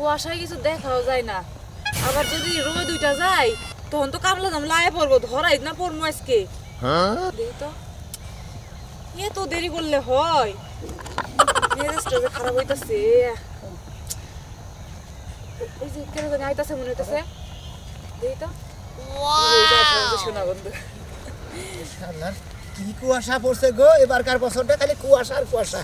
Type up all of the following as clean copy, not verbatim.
কুয়াশায় কিছু দেখাও যায় না। আবার যদি রোদ দুইটা যায় তখন তো কামলা দাম লায়ে পড়বো, ধরাই না পড়বো আজকে। দেখি তো এত দেরি করলে হয়, মেজাজটা যে খারাপ হইতাছে। ওই যে কেন জানি আইতাছে মনে হইতাছে, দেখি তো। শোনা বন্ধু, কি কুয়াশা পড়ছে গো, এবারকার বছরটা খালি কুয়াশা আর কুয়াশা।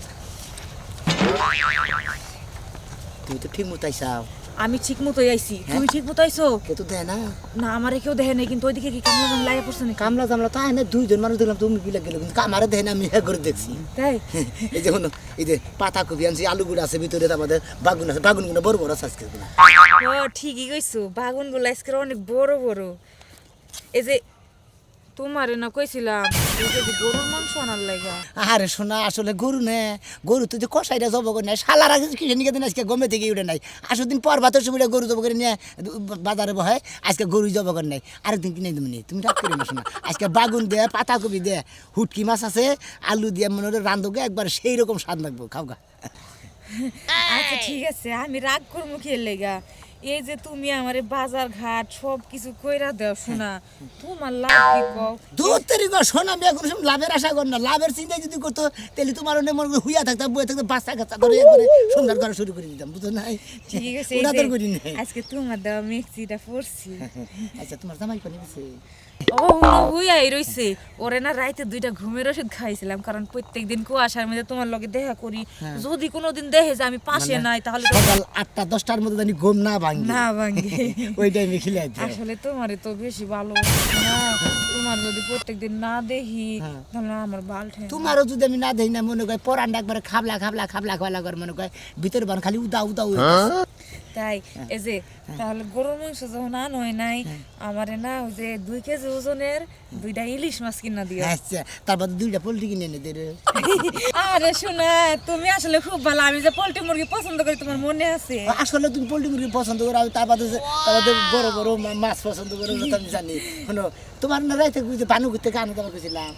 তুই তো ঠিক মতো আইসাও। আমি ঠিক মতোই আইছি, তুমি ঠিক মতো আইছো? কে তো দেয় না। না আমারে কেউ দেখে নাই, কিন্তু ওইদিকে কি কামলা দাম লাইয়া পড়ছে নাকি? কামলা জামলা তো না, দুইজন মানুষ দেখলাম, তুমি বিলা গেল, কিন্তু আমারে দেয় না, আমি হ্যাঁ করে দেখছি। তাই এই যে হলো, এই যে পাতা কপি আনছি, আলু গুঁড়া আছে ভিতরে, আমাদের বাগুন আছে, বাগুন গুলো বড় বড় আছে আজকে। ও ঠিকই কইছো, বাগুন গুলো আজকে অনেক বড় বড়। এই যে তোমারে না কইছিলাম এই যে গরুর মাংস আনার লাগা। আরে শোনা, আসলে গরু নে, গরু তো যে কষাইটা জব করে নাই, শালার আগে কিসে নিয়ে দিন আজকে গমে থেকে উঠে নাই। আসলে দিন পর ভাতের সময় গরু জব করে নিয়ে বাজারে বহায়, আজকে গরু জব করে নাই, আরেকদিন কিনে তুমি তুমি রাগ করে না। শোনা, আজকে বাগুন দে, পাতা কপি দে, হুটকি মাছ আছে, আলু দিয়ে মনে হলো রান্ধোগে একবার সেই রকম স্বাদ লাগবো, খাও গা। আচ্ছা ঠিক আছে, আমি রাগ করবো কি লেগা? এই যে তুমি আমারে বাজার ঘাট সব কিছু কইরা দাও, শোনা তোমার লাভ কি কও? দূর তেরি গো, শোনা আমি এখন লাভের আশা কর না, লাভের চিন্তা যদি করতো তাহলে তোমার অনেক মনে হুইয়া থাকতাম, বয়ে থাকতাম, বাচ্চা কাচ্চা করে একবারে সুন্দর করা শুরু করে দিতাম, বুঝো নাই? ঠিক আছে, ওটা তোর করি নাই। আজকে তোমার দেওয়া মিক্সিটা পড়ছি। আচ্ছা, তোমার জামাই কোনে গেছে? ও হুইয়াই রইছে, ওরে না রাইতে 2টা ঘুমের ওষুধ খাইছিলাম, কারণ প্রত্যেকদিন কুয়াশার মধ্যে তোমার লগে দেখা করি, যদি কোনোদিন দেখে যে আমি পাশে নাই তাহলে তো সকাল 8টা 10টার মধ্যে জানি ঘুম না ভাঙি, না ভাঙ্গে। ওই টাইমে খিলাই দিই। আসলে তোমারে তো বেশি ভালো না, তোমার যদি প্রত্যেকদিন না দেখি তাহলে আমার বাল ঠেঙ্গে। তোমারও যদি আমি না দেই না, মনে কয় পরানটা একবারে খাবলা খাবলা খাবলা খাবলা করে, মনে কয় ভিতরে বান খালি উদা উদা হইতাছে। তাই এই যে তাহলে গরুর মাংস যখন আনয় নাই, আমারে না ওই যে 2 কেজি ওজনের 2টা ইলিশ মাছ কিনা দিও। আচ্ছা, তারপর 2টা পোল্ট্রি কিনে এনে দে রে। আরে শোনা, তুমি আসলে খুব ভালো, আমি যে পোল্ট্রি মুরগি পছন্দ করি তোমার মনে আছে। আসলে তুমি পোল্ট্রি মুরগি পছন্দ করো, আমি তারপর বড় বড় মাছ পছন্দ করো, ওটা আমি জানি। শোনো, তোমার না রাইতে বানু ঘুরতে গান দেওয়া গেছিলাম।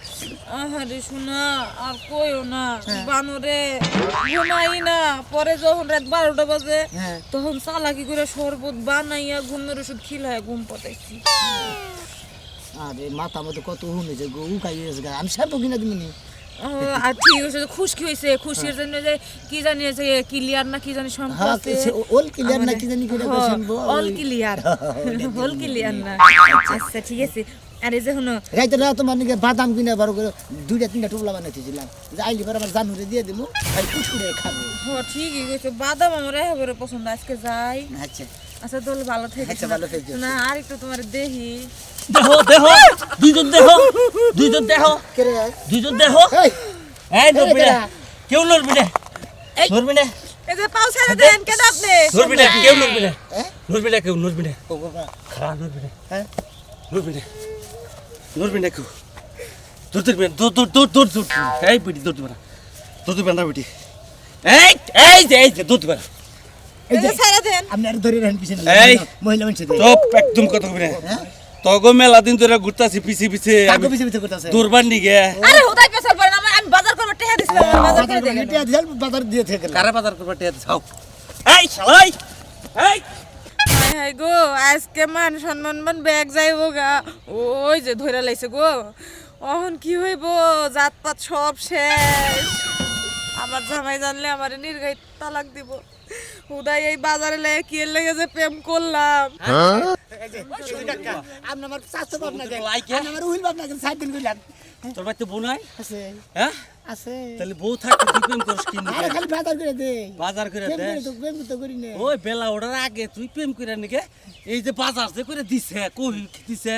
আরে শোনা, আর কইও না, বানরে ঘুমাই না, পরে যখন রাত 12টা বাজে তখন চালাকি করে শরবত বানাইয়া ঘুমের ওষুধ খিলায় ঘুম পাতাইছি। আরে মাথা মতো কত হুনেছে গো, উকাই গেছে গা, আমি শ্যাম্পু কিনা দিমনি। আর ঠিক আছে, খুশকি হয়েছে, খুশির জন্য যে কি জানি যে ক্লিয়ার না কি জানি সম্পর্ক আছে, ওল ক্লিয়ার না কি জানি করে shampoo, all clear, all clear না। আচ্ছা ঠিক আছে, আর এই যে হলো রাইতে রাত তোমার নাকি বাদাম কিনে বড় করে 2টা 3টা টুকলা বানাইতেছিলাম, যে আইলি পর আমার জানুরে দিয়ে দিমু, ভাই কুচকুড়ে খাবো। হ্যাঁ ঠিকই কইছো, বাদাম আমার একেবারে পছন্দ, আজকে যাই। আচ্ছা আচ্ছা তাহলে ভালো থেকে। আচ্ছা, ভালো থেকো। না আর একটু তোমার দেখি। দেখো দেখো, দুইজন দেখো, দুইজন দেখো, কে রে? দুইজন দেখো। এই এই নড়বি না, কেউ নড়বি না, নড়বি না, এই যে পাও ছেড়ে দেন, কেন আপনি? নড়বি না, কেউ নড়বি না, হ্যাঁ? নড়বি না, কেউ নড়বি না, ও বাবা, খারাপ নড়বি না, হ্যাঁ? নড়বি না, নড়বি না কেউ, দৌড় দিবি না, দৌড় দৌড় দৌড় দৌড় দৌড়, এই বেটি দৌড় দিবি না, দৌড় দিবি না বেটি, এই যে দৌড় দিবি না, এই যে ছেড়ে দেন। আপনি আর ধরে রাখেন পিছনে, এই! মহিলা মানুষ দিয়ে। চুপ, একদম কথা কবি না, তগো মেলা দিন ধরে ঘুরতাছি পিছে পিছে, কাকু পিছে পিছে করতেছে। দৌড়বার নিগে, আরে হুদাই পেছাল পড়ে না, আমি বাজার করব টেহা দিছিলাম, বাজার করে দেন। বাজার দিয়ে থেকে কারা বাজার করবার টিয়া যাও, এই শালাই, এই হাই হাই গো, আজকে মান সম্মান ব্যাগ যাইবো গা, ওই যে ধইরা লাইছে গো, অহন কি হইব, জাতপাত সব শেষ। আমার জামাই জানলে আমারে নির্গাই তালাক দিব। হুদাই এই বাজারে লেগে কি এর লেগে যে প্রেম করলাম। আপনি আমার চাচা বাপ না দেন, লাইকে? আপনি আমার উইল বাপ না দেন, 7 দিন কইলাম। তোর বাড়িতে বউ নাই? আছে হ্যাঁ? আছে, তাহলে বউ থাকতে তুই প্রেম করিস কি নিকে? আরে খালি বাজার করে দে, বাজার করে দে। প্রেম তো করি না। ওই বেলা ওঠার আগে তুই প্রেম করে নিকে, এই যে বাজার যে করে দিছে, কহি দিছে,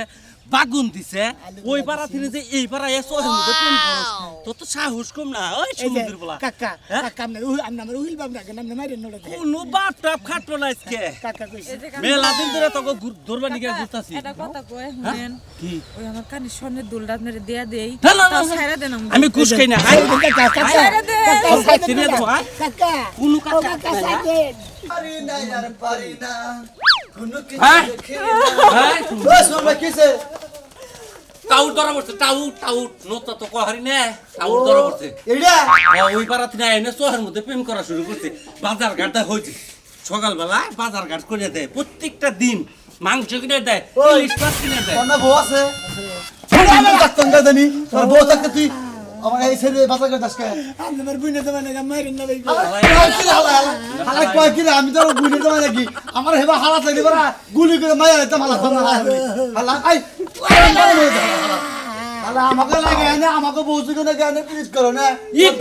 বাগুন দিছে, ওই পাড়া থেকে যে এই পাড়া এসে ওর মধ্যে প্রেম করস, তোর তো সাহস কম না, ওই এই যে সমুদ্র বলা। কাকা, হ্যাঁ? কাকা আপনি আমার উইল বাপ না কেন, আপনি মাইরেন নড়ে দেন। কোনো বাপ টাপ খাটলো না আজকে। কাকা কইছে, মেলা দিন ধরে তোকে ধরবার নিকে ঘুরতাছি। এটা কথা কয় শুনেন, কি? ওই আমার কানে স্বর্ণের দুলটা আপনারে দেয়া দেই, না, না, না, তাও না। ছাইরা দেন আমাকে। আমি ঘুষ খাই না, আই, কাকা কাকা ছেড়ে দে। কাকা তোর ভাই চিনে দেবো, আই। কাকা কোনো ও কাকা কাকা নাই, সাইডে পারি না আর পারি না কোনো কিছু হ্যাঁ? দেখি হ্যাঁ? বস আমরা কিসে টাউট ধরা পড়ছে, টাউট নতা তো কহারি নে, টাউট ধরা পড়ছে। এটা ওই পাড়াতে না এনে শহরের মধ্যে প্রেম করা শুরু করছে, বাজার ঘাটটা হয়েছে, সকালবেলা বাজার ঘাট করে দেয় প্রত্যেকটা দিন মাংস কিনে দেয় ওই। ইলিশ মাছ কিনে দেয় তোর বউ আছে ডাক্তার জানি তোর বউ থাকতে তুই আমার এই ছেলে বাচ্চা করে দাসকে আমার বুনে তো মানে মারিন না ভাই হালা কয় কি রে আমি তো গুলি তো নাকি আমার হেবা হালা চাইলি বড় গুলি করে মায়া তো হালা হালা আই হালা আমাকে লাগে না আমাকে বউসি করে গানে প্লিজ করো না ঈদ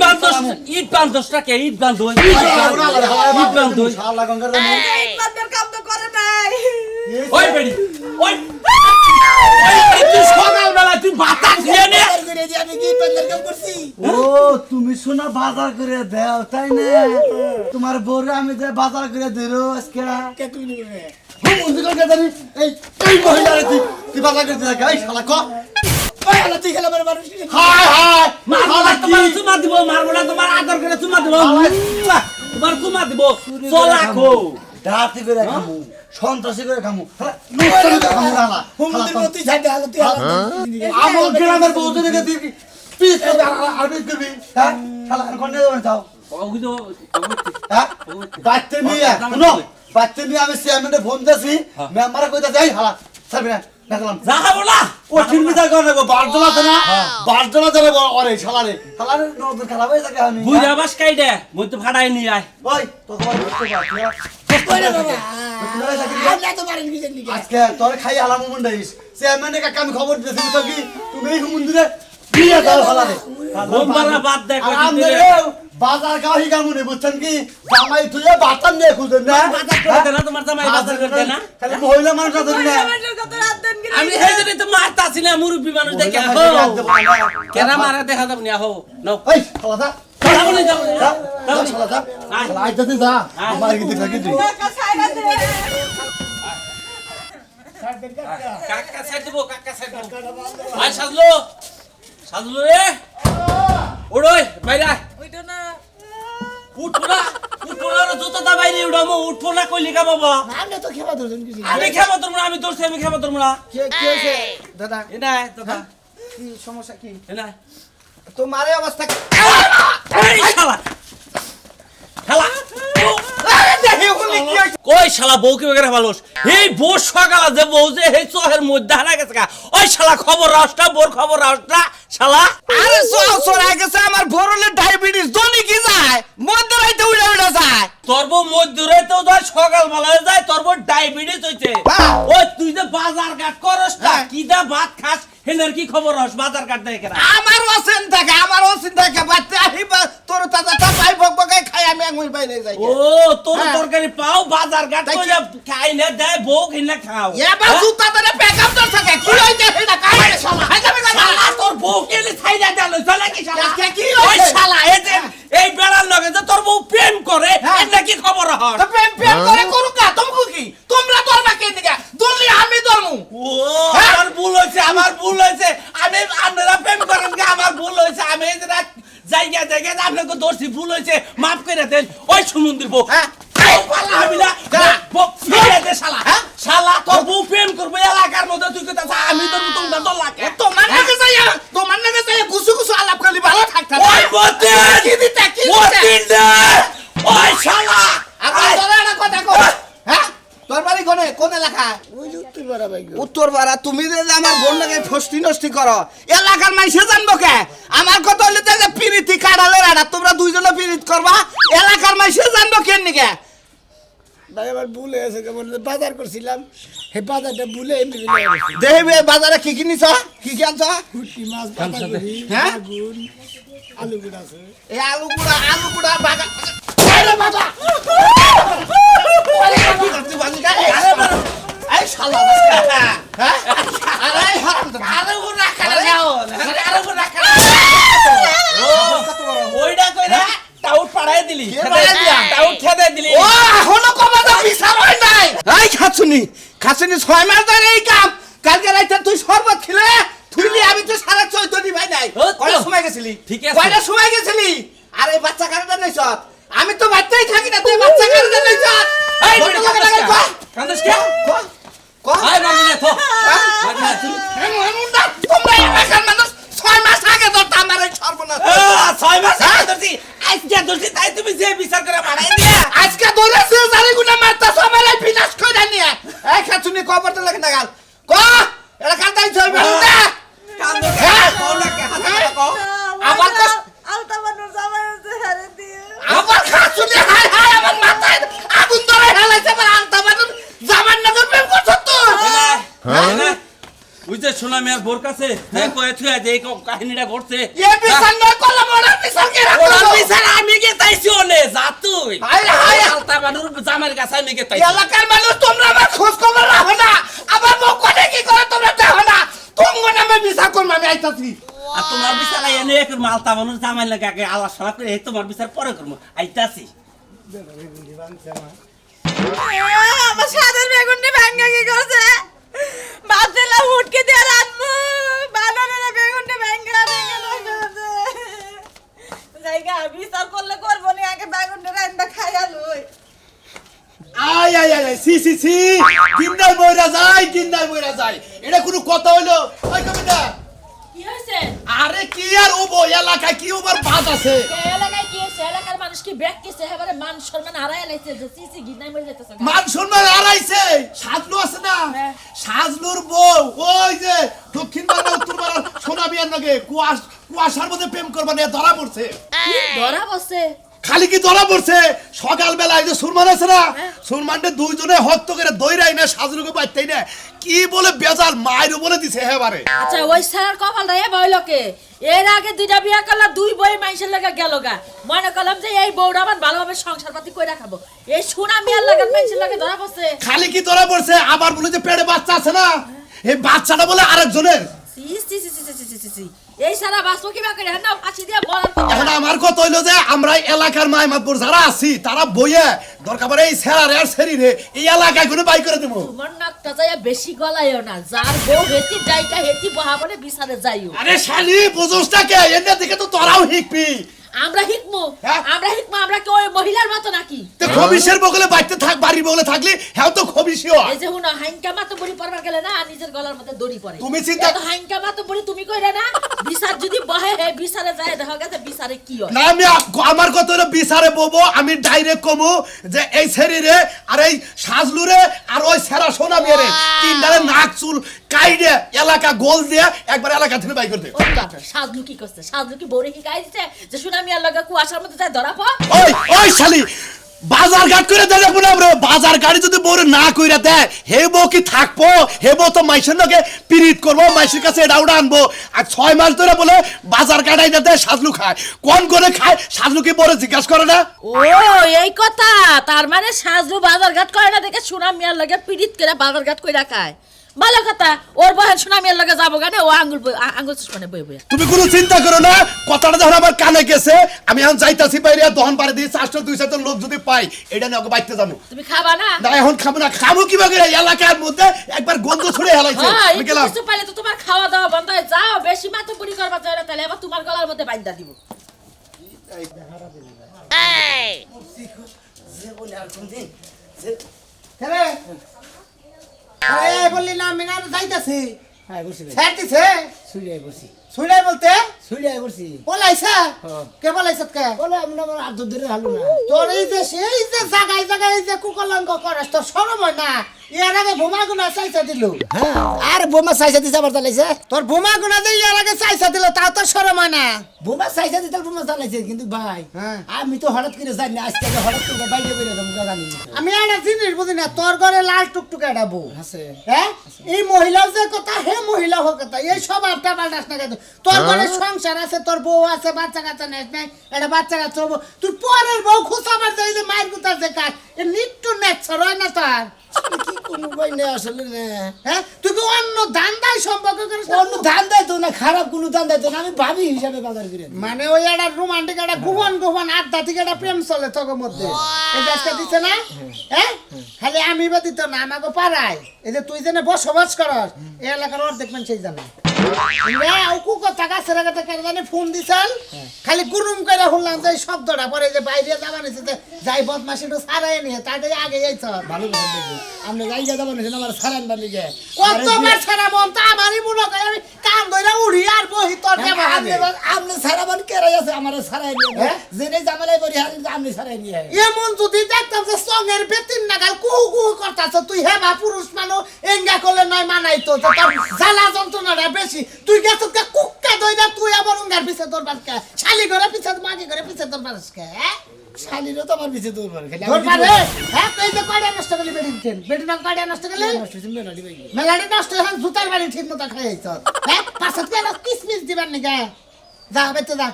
বান্ধব টাকা ঈদ বান্ধব ঈদ বান্ধব শালা গঙ্গার এই বাদের কাম তো করে নাই ওই বেড়ি ওই তুই সকালবেলা তুই বাতা খেয়ে নে করে দি আমি কি পেন্ডার কাম করছি ও তুমি শোনা বাজার করে দাও তাই না তোমার বউরে আমি যে বাজার করে দিলো আজকে কে তুমি নিবে হুমুন্দি করে জানি এই এই মহিলারে তুই বাজার করে দিলা গাই শালা ক ওই আলা তুই খেলা মানে মানুষ কি হায় হায় মারবো না তোমার চুমা দিব মারবো না তোমার আদর করে চুমা দিব তোমার চুমা দিব চলাকো ডাতি করে খামু সন্ত্রাসী করে খামু লুচ্চামি করে খামু না হালা হুমুন্দির মতো তুই ছাড় দে আলা তুই আলা আমার গ্রামের বউতে দেখে তুই প্লিজ করবি আর প্লিজ করবি হ্যাঁ শালা কোন নিয়ে যাবেন তাও ওই তো হ্যাঁ বাচ্চা নিয়ে শুনো বাচ্চা নিয়ে আমি চেয়ারম্যানে ফোন দিয়েছি মেম্বারে কইতাছি এই হালা ছাড়বি না দেখলাম যাবো না কঠিন বিচার করে নেবো বারজন আছে না বারজন যাবে অরে শালারে শালারে নতুন খেলা হয়ে থাকে আমি বুঝা বাস কাই দে মই তো ভাড়াই নি আয় ওই তো তোমার বুঝতে কই রে বাবা পারছি আলা তো মারিন কি জানি আজকে তোর খাই আলাম মুন্ডাইস চেয়ারম্যানে কাকা আমি খবর দিতেছি তো কি তুমি এই মন্দিরে বিয়ে দাও শালারে বোমবারা বাদ দে কই দিতে বাজার গাহি গামুনে বুঝছেন কি জামাই তুই বাতান নিয়ে খুঁজেন না বাজার করে দে না তোমার জামাই বাজার করে দে না খালি মহিলা মানুষ আছে না মানুষের কত রাত দেন কি আমি এই জন্য তো মারতাছি না মুরব্বি মানুষ দেখে হো কেনা মারা দেখা যাব না হো নাও এই শালা যাবো না যাবো না শালা শালা আইতাতে যা আমার কি দেখা কি তুই কাকা ছাইরা দে কাকা সাইড দেবো কাকা সাইড দেবো আয় সাজলো সাজলো রে ওড়ই বাইরে ওইটা না উঠো না জুতো দা বাইরে উড়ামো উঠো না কইলি কা বাবা আমি তো খেলা ধরছেন কিছু আমি খাবো তোমরা আমি দৌড়ছি আমি খাবো তোমরা কে হইছে দাদা এনা দাদা কি সমস্যা কি এনা তোমারে অবস্থা কি এই শালা শালা কই শালা বউ কি বেগরা ভালোস এই বউ সকালে যে বউ যে এই চহের মধ্যে হারা গেছে গা ওই শালা খবর রাস্তা বোর খবর রাস্তা শালা আরে সরা গেছে আমার ভরলে ডায়াবেটিস দনি কি যায় মধ্যে রাইতে উড়ে উড়ে যায় তোর বউ মধ্যরে তো যায় সকাল বেলায় যায় তোর বউ ডায়াবেটিস হইছে ওই তুই যে বাজার ঘাট করস না কি দা ভাত খাস হেনের কি খবর রস বাজার ঘাট দেখে না আমার ওসিন থাকে বাচ্চা আহিবা তোর তাতা পাই বকবকাই খাই আমি আঙুল বাইরে যাই ও তোর তরকারি পাও বাজার ঘাট কইলে খাই না দেয় বউ কিনা খাও এবার জুতা ধরে প্যাকআপ তোর থাকে কি হইছে এটা কাই শালা হাই যাবে না শালা তোর বউ কেলে ছাই না দেল চলে কি শালা কি ওই হইছে শালা এই বেড়ার লগে যে তোর বউ প্রেম করে এর নাকি খবর হস তো প্রেম করে করুক না তুমি কি তোমরা ধরবা কে দিগা দলি আমি ধরমু ও আমার ভুল হইছে আমি আপনারা প্রেম করেন কি আমার ভুল হইছে আমি এই যে জায়গা আপনাকে দোষী ভুল হইছে মাফ করে দেন ওই সমুদ্রের বউ হ্যাঁ এই পালা আমি না বউ ফিরে দে শালা শালা তোর বউ প্রেম করবে এলাকার মধ্যে তুই কথা আমি তোর তোমরা তো লাগে তোমার নাকি যাই গুছু গুছু আলাপ করলি ভালো থাকতা ওই বতে কি দিতে কি ওই দিতে দিন দে ওই শালা আমার তোরা একটা কথা কও হ্যাঁ তোর বাড়ি কোন এলাকা ওই যে উত্তর পাড়া ভাই উত্তরপাড়া তুমি যে আমার বোন লাগে ফষ্টি নষ্টি করো এলাকার মানুষে জানবো কে আমার কথা হইলে যে পিরিতি কাড়ালের আড়া তোমরা দুইজনে পিরিত করবা এলাকার মানুষে জানবো কেন নিকে ভাই আমার ভুল হয়েছে কেমন বাজার করছিলাম সেই বাজারটা ভুলে এমনি দেবে বাজারে কি কিনিছ কি কি আনছ কুটি মাছ বাঁধাকপি হ্যাঁ? বেগুন আলু গুঁড়া আছে এই আলু গুড়া বাগা এই শালা হ্যাঁ আরে আরে ও রাখা যাও আরে ও রাখা ওইটা কইরা টাউট পাড়ায় দিলি পাড়ায় দিলাম? টাউট খেদে দিলি ও এখনো কমাতে বিচার হয় নাই এই খাচ্ছুনি 6 মাস ধরে এই কাম কালকে রাইতে তুই শরবত খেলে তুইলি আমি তো সারা চৈতনি ভাই নাই ও তো। কয়টা সময় গেছিলি ঠিক আছে। কয়টা সময় গেছিলি আরে বাচ্চা কারণে নাইছ আমি তো বাচ্চাই থাকি না তুই বাচ্চা কারণে নাইছ এই বেটা কান্দস কে আই মামি না তো তোমরা এলাকার মানুষ 6 মাস আগে ধরতে আমার এই সর্বনাশ 6 মাস আগে ধরছি আজকে ধরছি তাই তুমি যে বিচার করে বাড়াই দিয়া আজকে ধরেছে জারি গুনা আবার কষ্ট আলতা বানুর জামাই আছে হারে দিয়ে আবার খাসুনি হাই হাই আমার মাথায় আগুন ধরে হেলাইছে আবার আলতা বানুর জামান নগর প্রেম করছ তুই ওই যে সোনা মিয়ার বোর কাছে কয়ে থুয়া যে এই কাহিনীটা ঘটছে এ বিচার না করলাম ওনার বিচার কে ওনার বিচার আমি কে তাইছি ওনে যা তুই হাই হাই আলতা বানুর জামার কাছে আমি কে তাইছি এলাকার মানুষ তোমরা আমার খোঁজ খবর রাখো না আবার মুখ করে কি করে তোমরা দেখো না তোমার নামে বিচার করব আমি আইতাছি আর তোমার বিচার এনে এক আলতা বানুর জামাই লাগে আগে আলাপ সালাপ করে এই তোমার বিচার পরে করবো আইতাছি আমার সাদের বেগুনটা ভাঙ্গা কি করছে ভাবছিলাম উঠকে দিয়ে রাখবো বানানোর বেগুনটা ভাঙ্গা করছে জায়গা বিচার করলে করবো না আগে বেগুনটা রান্না খাইয়া লই আয় আয় আয় সি সি সি কিন্দাই বইরা যায় এটা কোনো কথা হইলো ওই কবিতা কি হয়েছে আরে কি আর ও বই এলাকায় কি ওবার বাদ আছে এলাকায় কি হয়েছে এলাকার মানুষ কি ব্যাগ কিছে এবারে মান সম্মান হারায় লাইছে যে সিসি গিনাই মরে যেতেছে মান সম্মান হারাইছে সাজলু আছে না হ্যাঁ। সাজলুর বউ ওই যে দক্ষিণ বাংলা উত্তর বাংলা সোনা বিয়ার নাকি কুয়াশার মধ্যে প্রেম করবা নিয়ে ধরা পড়ছে ধরা বসে খালি কি ধরা পড়ছে সকালবেলা এই যে সুরমান আছে না সুরমানটা দুইজনে হত্যা করে দইরাই না সাজলুকে পাইতেই না কি বলে বেজাল মায়ের বলে দিছে এবারে আচ্ছা ওই স্যার কপাল রে বইলকে এর আগে দুইটা বিয়া করলা দুই বই মাইশের লাগা গেল গা মনে করলাম যে এই বউটা আমার ভালোভাবে সংসার পাতি কইরা খাবো এই সোনা মিয়ার লাগা মাইশের লাগা ধরা বসে খালি কি ধরা পড়ছে আবার বলে যে পেটে বাচ্চা আছে না এই বাচ্চাটা বলে আরেকজনের সি সি সি সি সি সি সি এই সারা বাসো কি বা করে না ফাঁসি দিয়ে বলার কথা এখন আমার কথা হইলো যে আমরা এলাকার মাইমাতপুর যারা আছি তারা বইয়ে দরকার পড়ে এই সেরারে আর সেরিরে এই এলাকায় কোনো বাই করে দেবো তোমার নাকটা যাইয়া বেশি গলায়ও না যার বউ হেতি যাইকা হেতি বহাবলে বিচারে যাইও আরে শালি বুঝোসটা কে এনে দিকে তো তোরাও হিকবি আমরা হিকমু হ্যাঁ? আমরা কি ওই মহিলার মতো নাকি তো খবিসের বগলে বাইতে থাক বাড়ির বগলে থাকলে হ্যাঁ তো খবিসিও এই যে হুনো হাইনকা মাতো বড়ি পরবার গেলে না নিজের গলার মধ্যে দড়ি পড়ে তুমি চিন্তা- এত হাইনকা মাতো বড়ি তুমি কইরা না বিচার যদি বহে হে বিচারে যায় দেখা গেছে বিচারে কি হয় না আমি আমার কথা হলো বিচারে বলবো আমি ডাইরেক্ট কমু যে এই শরীরে আর এই সাজলুরে আর ওই সেরা সোনা মেরে তিনটারে নাক চুল কাইডে এলাকা গোল দিয়ে একবার এলাকা থেকে বাই করে দে ওই বাবা সাজলু কি করছে সাজলু কি বড়ি কি গাই দিছে যে সুনামিয়ার লাগা কুয়াশার মধ্যে যায় ধরা পড় ওই শালি বাজার ঘাট করে দেয় না পুনা বাজার গাড়ি যদি বড় না কইরা দেয় হে বউ কি থাকবো হে বউ তো মাইসের লগে পিরিত করবো মাইসের কাছে এটা ওটা আনবো আর 6 মাস ধরে বলে বাজার গাড়াই না দেয় সাজলু খায় কোন করে খায় সাজলু কি বড় জিজ্ঞাসা করে না ও এই কথা তার মানে সাজলু বাজার ঘাট করে না দেখে সুনামিয়ার লাগে পিড়িত করে বাজার ঘাট কইরা খায় ভালো কথা ওর বহেন সুনামিয়ার লাগে যাবো গানে ও আঙ্গুল চুষমানে বই বই তুমি কোনো চিন্তা করো না কথাটা যখন আমার কানে গেছে আমি এখন যাইতাছি বাইরে দহন পারে দিয়ে 400-200 লোক যদি পাই এটা নিয়ে ওকে বাইতে যাবো তুমি খাবা না না এখন খাবো না খাবো কিভাবে এলাকার মধ্যে একবার গন্ধ ছড়ে হেলাইছে হ্যাঁ আমি একটু গেলাম কিছু পাইলে তো তোমার খাওয়া দাওয়া বন্ধ হয়ে যাও বেশি মাতো বুড়ি করবা যায় না তাহলে এবার তোমার গলার মধ্যে বাইন্দা দিব বললি না আমি না যাইতাছি হ্যাঁ বসি ভাই ছাড়তিছে সুইলাই বসি শুইলাই বলতে সুইলাই বসি বলাইছে কে বলাইছে কে বলে আমরা আমার আদর ধরে হালু না তোর এই যে সেই যে জায়গায় জায়গায় এই যে কুকলঙ্ক করাস তোর সরম হয় না এর আগে বোমা গুনা চাইছা দিল আর বোমা সাইসা দিতে আবার চালাইছে তোর বোমা গুনা দিয়ে এর আগে চাইছা দিল তাও তোর সরম হয় না বোমা সাইসা দিতে বোমা চালাইছে কিন্তু ভাই হ্যাঁ। আমি তো হঠাৎ করে জানি না আজকে হঠাৎ করে বাইরে বেরিয়ে যাবো জানি না আমি একটা জিনিস বুঝি না তোর ঘরে লাল টুকটুকে একটা বউ আছে হ্যাঁ এই মহিলার যে কথা হে মহিলা হোক কথা এই সব আপটা পাল্টাস না কেন তোর ঘরে সংসার আছে তোর বউ আছে বাচ্চা কাচ্চা নেস নাই একটা বাচ্চা কাচ্চা হবো তুই পরের বউ খুশাবার যাই যে মায়ের কুতার যে কাজ এ নিট্টু নেচ্ছর হয় না তোর কি কোনো ভাই না আসলে না হ্যাঁ তুই কি অন্য ধান্দায় সম্পর্ক করিস না? অন্য ধান দেয় তো না খারাপ কোনো ধান দেয় তো না আমি ভাবি হিসাবে বাজার করে দিই। মানে ওই একটা রোমান্টিক একটা গোপন আড্ডা থেকে একটা প্রেম চলে তোর মধ্যে এই গাছটা দিচ্ছে না হ্যাঁ খালি আমি বা দিত না আমাকে পাড়ায় এই যে তুই যেন বসবাস করস এই এলাকার অর্ধেক মানুষই জানে ফোন দিছাল খালি গুরুম করে শুনলাম যে এই শব্দটা পরে যে বাইরে যাবা নিছে যে যাই বদমাসি একটু সারাই নিয়ে তাদের আগে যাইছ ভালো কথা দেখো আমরা যাই যা যাবো না আমার সারান বানি যায় কতবার ছাড়া মন তা আমারই মনে হয় আমি কান ধরে উড়ি আর বহি তোর আপনি সারাবান কেরাই আছে আমার সারাই নিয়ে হ্যাঁ? জেনে জামালাই করি আপনি সারাই নিয়ে এমন যদি দেখতাম যে সঙ্গের বেতিন নাগাল কুহু কুহু করতাছ তুই হেবা পুরুষ মানুষ এঙ্গা করলে নয় মানাই তো তোর জ্বালা যন্ত্রণাটা বেশি তুই গেছ কুক্কা দইরা তুই আবার উঙ্গার পিছে তোর বাসকে শালি করে পিছে মাগি করে পিছে তোর বাসকে হ্যাঁ শালিরও তো আমার পিছে দৌড় মারে খালি তোর পারে হ্যাঁ তুই তো কয়টা নষ্ট করলি বেটি দিতেন বেটি না কয়টা নষ্ট করলি মেলাডি নষ্ট হন জুতার বাড়ি ঠিক মতো খাই আইছ হ্যাঁ পাছত কেন কিসমিস দিবার নিকা যা বেতে যা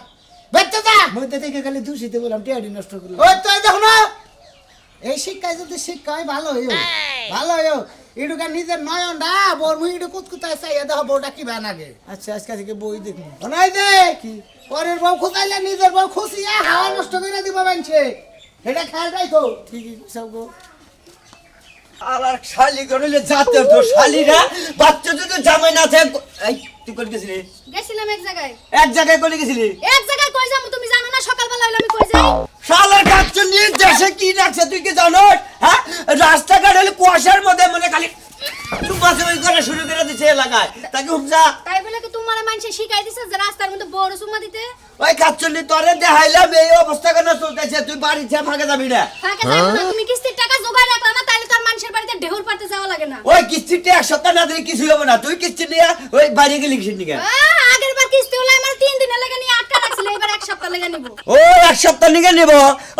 মধ্যে থেকে খালি দূষিতে বললাম টিয়াডি নষ্ট করলাম ওই তুই দেখো না এই শিক্ষায় যদি শিক্ষা হয় ভালো হইও ইডুকা নিজের নয়নটা বোর মুই ইডু কুতকুতায় চাইয়া দেখো বউটা কি বানাগে আচ্ছা আজকে থেকে বই দেখুন নাই দে পরের বউ খুঁজাইলে নিজের বউ খুশিয়া হাওয়া নষ্ট করে দিব বানছে এটা খেয়াল রাখো ঠিকই সব গো আর শালি করলে যাতে তো শালিরা বাচ্চা যদি জামাই না থাকে এই তুই কোন গেছিলি গেছিলাম এক জায়গায় এক জায়গায় কোন গেছিলি এক জায়গায় কই যাবো তুমি জানো না সকালবেলা হইলে আমি কই যাই শালার কাচ্চু নিয়ে দেশে কি রাখছে তুই কি জানো হ্যাঁ রাস্তাঘাট হলে কুয়াশার মধ্যে মনে খালি বাসে করে শুরু করে দিছে এলাকায় তাকে হুমজা তাই বলে কি তোমার মানুষে শিখাই দিছে যে রাস্তার মধ্যে বড় সুমা দিতে ওই কাচ্চুলি তোরে দেখাইলাম এই অবস্থা কেন চলতেছে তুই বাড়ি ছেড়ে ফাঁকে যাবি না ফাঁকে যাবো না তুমি কিস্তির টাকা জোগাড় রাখলা না তাইলে তোর মানুষের বাড়িতে ঢেউর পাড়তে যাওয়া লাগে না ওই কিস্তিতে এক সপ্তাহ না দিলে কিছুই হবে না তুই কিস্তি নিয়ে ওই বাড়ি গেলি কিস্তি নিয়ে আগের বার কিস্তি হলো আমার 3 দিনের লাগে নিয়ে আটকা রাখছিল এবার এক সপ্তাহ লাগে নিব ও এক সপ্তাহ নিয়ে নিব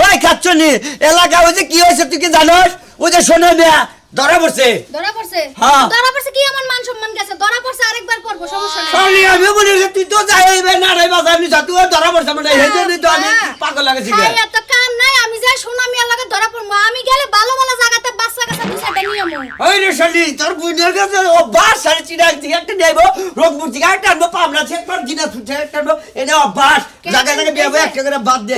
ওই কাচ্চুনি এলাকা ওই যে কি হয়েছে তুই কি জানোস ওই যে শোনো মেয়া ধরা পড়ছে ধরা পড়ছে হ্যাঁ। ধরা পড়ছে কি আমার মান সম্মান গেছে ধরা পড়ছে আরেকবার পড়বো সমস্যা নাই শালি আমি বলি যে তুই তো যাইবে না রে বাবা আমি যা তুই ধরা পড়ছে মানে এই জন্যই তো আমি পাগল লাগেছি গে খাইয়া তো কাম নাই আমি যাই সোনামিয়ার লাগে ধরা পড়বো আমি গেলে ভালো ভালো জায়গাতে বাচ্চা কাছে দুই সাইডে নিয়ে আমু ওই রে শালি তোর বুইনের কাছে ও বাস সাড়ে চিড়া থেকে একটা নেব রোগপুর থেকে একটা আনবো পাবনা থেকে তোর জিনা ছুটে একটা আনবো এটা অভ্যাস জায়গায় জায়গায় বিয়ে একটা করে বাদ দে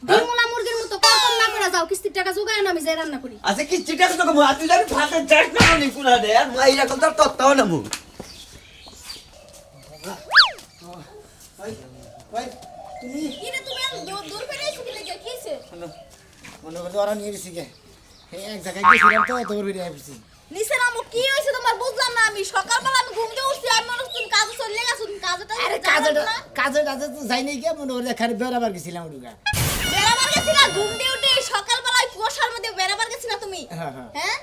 ডিমুলা মুরগির মতো কম না করে যাও কিস্তির টাকা জোগায় না আমি যাই রান্না করি আচ্ছা কি চিটা তো কম তুই জানি ফাঁকে চাস না নি পুরা দে আর মাইরা কত তত্ত্বাও না মু তুমি ইরে তুমি দূর ফেলে এসে কি লাগে কিছে মনে করতে ওরা নিয়ে গেছি গে এক জায়গায় গেছিলাম তো তোর বেরিয়ে আসছি নিছেন আমু কি হইছে তোমার বুঝলাম না আমি সকালবেলা আমি ঘুম দিয়ে উঠছি আমি মনে তুমি কাজে চলে গেছো তুমি কাজেটা আরে কাজে তো যাই নাই কে মনে করে খালি বেড়াবার গেছিলাম ওটুকা বেড়াবার গেছিলা ঘুম দিয়ে উঠে সকালবেলা কুয়াশার মধ্যে বেড়াবার গেছিলা তুমি হ্যাঁ, হ্যাঁ। হ্যাঁ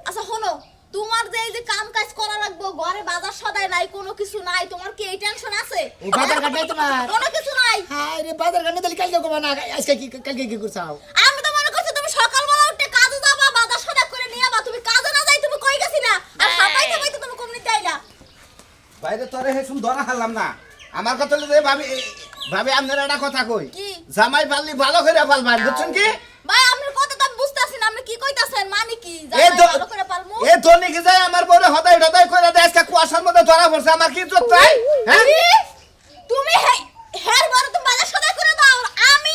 আচ্ছা শোনো তোমার যে এই যে কাম কাজ করা লাগবে ঘরে বাজার সদাই নাই কোনো কিছু নাই তোমার কি এই টেনশন আছে ও বাজার ঘাট নাই তোমার কোনো কিছু নাই হায় রে বাজার ঘাট তাহলে কালকে কবা না আজকে কালকে কি করছাও আমি তো মনে করছি তুমি সকালবেলা উঠে কাজে যাবা বাজার সদাই করে নিয়ে যাবা তুমি কাজে না যাই তুমি কই গেছিলা আর হাঁপাইতে হাঁপাইতে তুমি কমিতে আইলা বাইরে তোরে হেসুম ধরা হারলাম না আমার কথা হলো যে ভাবি আপনারা একটা কথা কই কি? জামাই পাললি ভালো করে পালবেন বুঝছেন কি ভাই আপনার কথা তো আমি বুঝতাছি না আপনি কি কইতাছেন মানে কি এ জামাই ভালো করে পালমু এ ধনী কি যায় আমার বড় হদাই হদাই করে দেয় আজকে কুয়াশার মধ্যে ধরা পড়ছে আমার কি ইজ্জত তাই হ্যাঁ কি? তুমি হের বড় তুমি বাজার সদাই করে দাও আমি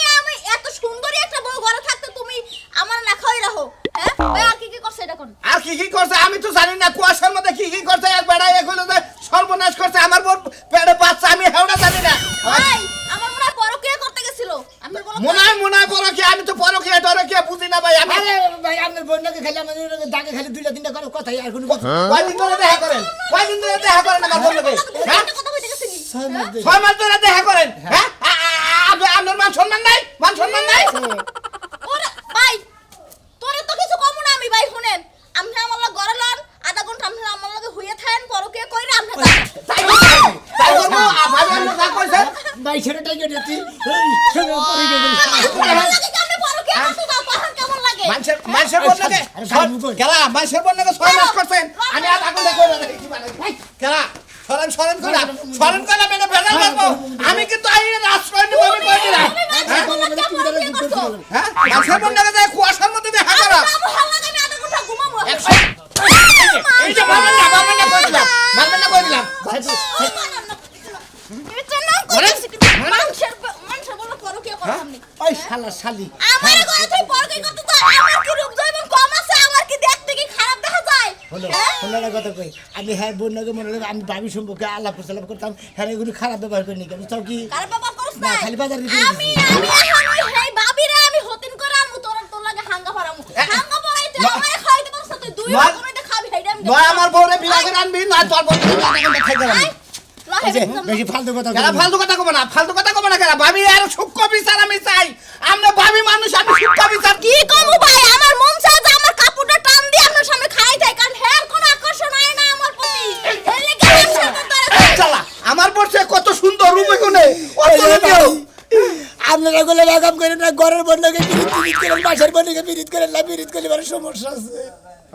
এত সুন্দরী একটা বউ ঘরে থাকতে তুমি আমার না খাই রাখো হ্যাঁ ভাই আর কি করছে এটা কোন আর কি করছে আমি তো জানি না কুয়াশার মধ্যে কি করছে এক বেড়াই এক হলো যে সর্বনাশ করছে আমার বড় পেটে বাচ্চা আমি হেওড়া জানি না ভাই আমার মনে হয় পরকিয়া করতে গেছিল আমি বলো মনে হয় বড় কি আমি তো পরকিয়া টরকিয়া বুঝি না ভাই আমি আরে ভাই আপনার বোনকে খালি আমাদের দাগে খালি দুইটা তিনটা করে কথাই আর কোনো কথা কয়দিন ধরে দেখা করেন কয়দিন ধরে দেখা করেন আমার বন্ধুকে হ্যাঁ কথা কইতে গেছিনি 6 মাস ধরে দেখা করেন হ্যাঁ আপনার মান সম্মান নাই মান সম্মান নাই ওরে ভাই তোরে তো কিছু কম না আমি ভাই শুনেন আপনি আমার লগে ঘরে লন আধা ঘন্টা আপনি আমার লগে হইয়া থাকেন পরকিয়া কইরা আপনি তাই করবো ভাবি আপনি যা কইছেন ভাই ছেলেটা কে দিতি এই ছেলে পরে গেল আপনি পরকিয়া করতে দাও পাহাড় কেমন লাগে মানুষের বন্যাকে খেলা মানুষের বন্যাকে 6 মাস করছেন আমি আর আগুনে করে দেখি খেলা সরেন করে মেনে ভেজাল করবো আমি কিন্তু আইনের আশ্রয় নেব আমি কই দিলাম হ্যাঁ মানুষের বন্যাকে যায় কুয়াশার মধ্যে দেখা করা আমি আধা ঘন্টা ঘুমাবো এই যে মারবেন না কই দিলাম মানুষের বললো পরকিয়া করো আপনি ওই শালা শালি আমার ঘরে তুই পরকিয়া করতে তো আমার কি রূপ জৈবন কম আছে আমার কি দেখতে কি খারাপ দেখা যায় হলো হলো কথা কই আমি হ্যাঁ বোনকে মনে হলো আমি ভাবি সম্পর্কে আলাপ করতাম হ্যাঁ এগুলো খারাপ ব্যবহার করি কেন তাও কি খারাপ ব্যবহার করছ না, না খালি বাজার দিতে আমি এখন ওই হেই বাবিরে আমি হতিন করে আনমু তোর লাগে হাঙ্গা পড়ামু হাঙ্গা পড়াইতে আমারে খাইতে পারছ তুই দুই রকমের খাবি হেইডা আমি নয় আমার বউরে বিয়া করে আনবি না তোর বউ খাই গেলাম এই যে বেশি ফালতু কথা কেলা ফালতু কথা কব না কেলা ভাবি আর সূক্ষ্ম বিচার আমি চাই আমরা ভাবি মানুষ আমি সূক্ষ্ম বিচার কি কমু ভাই আমার মন চায় যে আমার কাপড়টা টান দিয়ে আপনার সামনে খাই দেয় কারণ হের কোনো আকর্ষণ হয় না আমার প্রতি এর লাগি আমার সাথে চালা আমার পড়ছে কত আপনারা গুলো লাগাম করেন না, ঘরের বন্যাকে পিরিত করেন, বাসার বন্যাকে পিরিত করেন না, পিরিত করলে সমস্যা আছে।